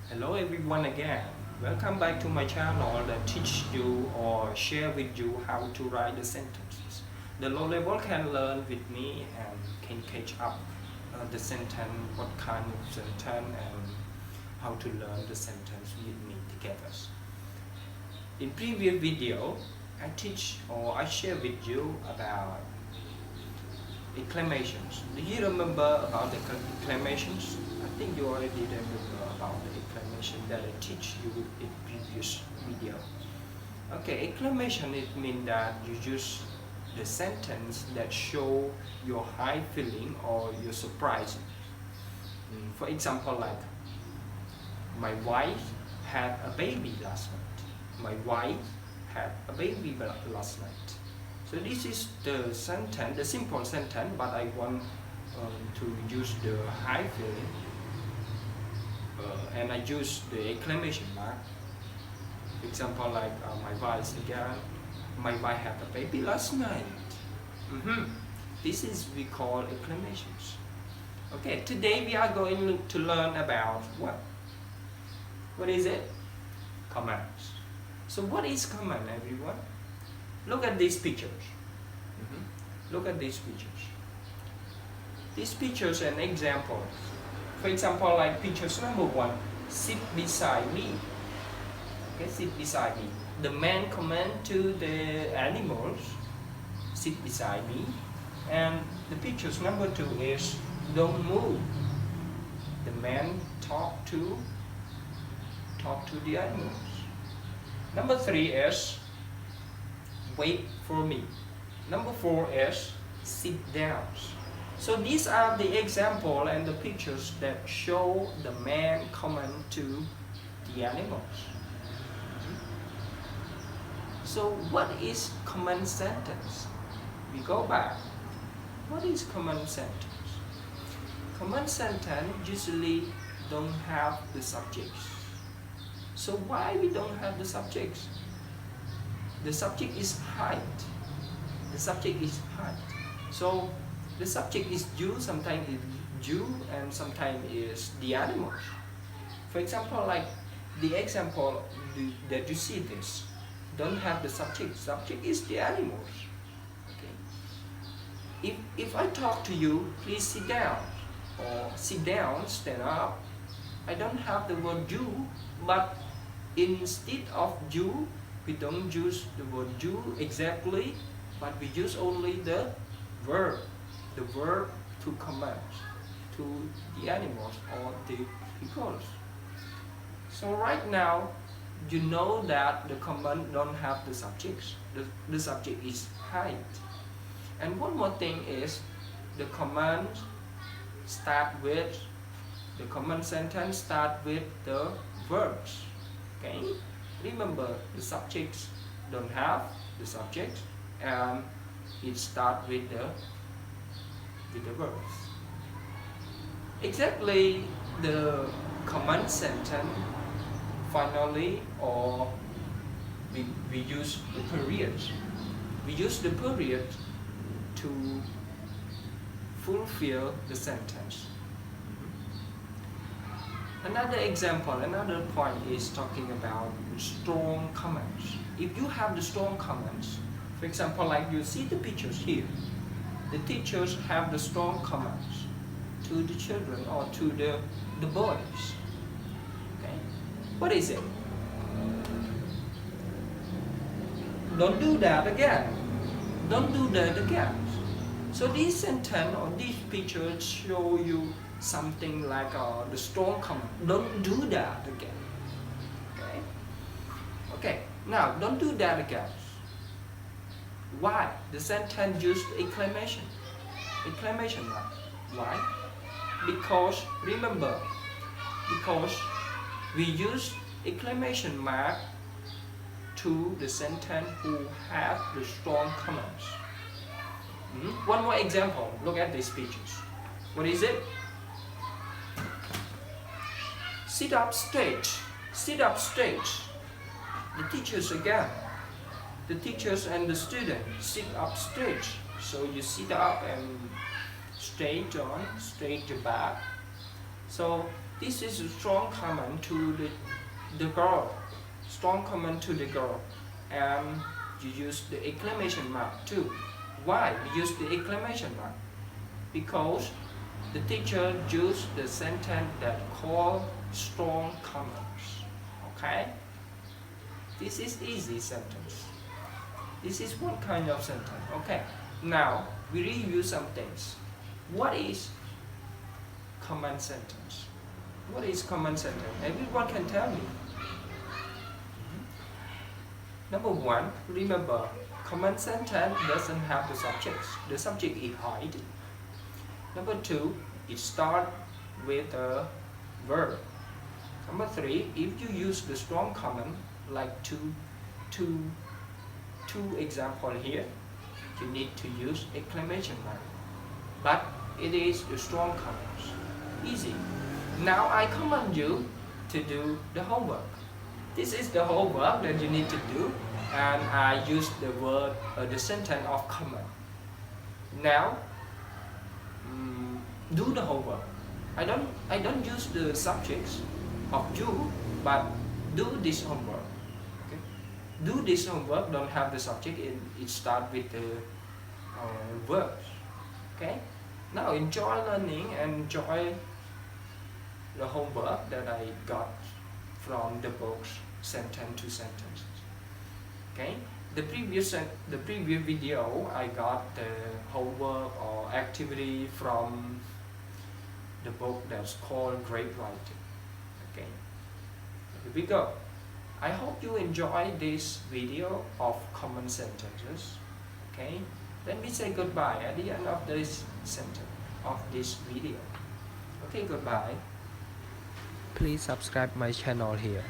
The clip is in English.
Hello everyone again. Welcome back to my channel that teach you or share with you how to write the sentences. The low level can learn with me and can catch up the sentence, what kind of sentence and how to learn the sentence with me together. In previous video, I teach or I share with you about exclamations. Do you remember about the exclamations? I think you already remember about the exclamation that I teach you in previous video. Okay, exclamation it means that you use the sentence that show your high feeling or your surprise. For example, like my wife had a baby last night. My wife had a baby last night. So this is the sentence, the simple sentence, but I want to use the high feeling, and I use the exclamation mark. Example like my wife again. My wife had a baby last night. This is we call exclamations. Okay, today we are going to learn about what? What is it? Commands. So what is command, everyone? Look at these pictures. Look at these pictures. These pictures and examples. For example, like pictures number 1, sit beside me. Okay, sit beside me. The man command to the animals, sit beside me. And the pictures number 2 is don't move. The man talk to the animals. Number 3 is wait for me. Number 4 is sit down. So these are the example and the pictures that show the man command to the animals. So what is command sentence? We go back. What is command sentence? Command sentence usually don't have the subjects. So why we don't have the subjects? The subject is height. The subject is height. So the subject is you, sometimes it's you, and sometimes is the animals. For example, like the example that you see this, don't have the subject. Subject is the animals. Okay. If I talk to you, please sit down, or sit down, stand up. I don't have the word you, but instead of you, we don't use the word you exactly, but we use only the verb to command to the animals or the people. So right now, you know that the command don't have the subjects. The subject is height. And one more thing is the command sentence start with the verbs. Okay, remember the subjects don't have the subject, and it starts with the verbs. Exactly, the command sentence finally, or we use the period. We use the period to fulfill the sentence. Another example, another point is talking about strong commands. If you have the strong commands, for example, like you see the pictures here, the teachers have the strong commands to the children or to the boys. Okay, what is it? Don't do that again. Don't do that again. So this sentence or these pictures show you something like the strong command. Don't do that again. Okay. Okay. Now don't do that again. Why? The sentence used exclamation. Exclamation mark. Why? Because remember, because we use exclamation mark to the sentence who have the strong commands. One more example. Look at these pictures. What is it? Sit up straight. Sit up straight. The teachers again. The teachers and the student sit up straight. So you sit up and straight on, straight to back. So This is a strong comment to the girl. Strong comment to the girl. And you use the exclamation mark too. Why we use the exclamation mark? Because the teacher used the sentence that call strong comments. Okay? This is easy sentence. This is one kind of sentence. Okay. Now we review some things. What is command sentence? What is command sentence? Everyone can tell me. Number one, remember, command sentence doesn't have the subjects. The subject is hidden. Number two, it starts with a verb. Number three, if you use the strong command like two example here, you need to use exclamation mark. But it is the strong commands. Easy. Now I command you to do the homework. This is the homework that you need to do, and I use the word the sentence of command. Now do the homework. I don't use the subjects of you, but do this homework. Okay? Do this homework don't have the subject in it, start with the verbs. Okay? Now enjoy learning and enjoy the homework that I got from the books, sentence to sentence. Okay? The previous video I got the homework or activity from the book that's called Great Writing. Okay? Here we go. I hope you enjoy this video of common sentences. Okay? Let me say goodbye at the end of this sentence of this video. Okay, goodbye. Please subscribe my channel here.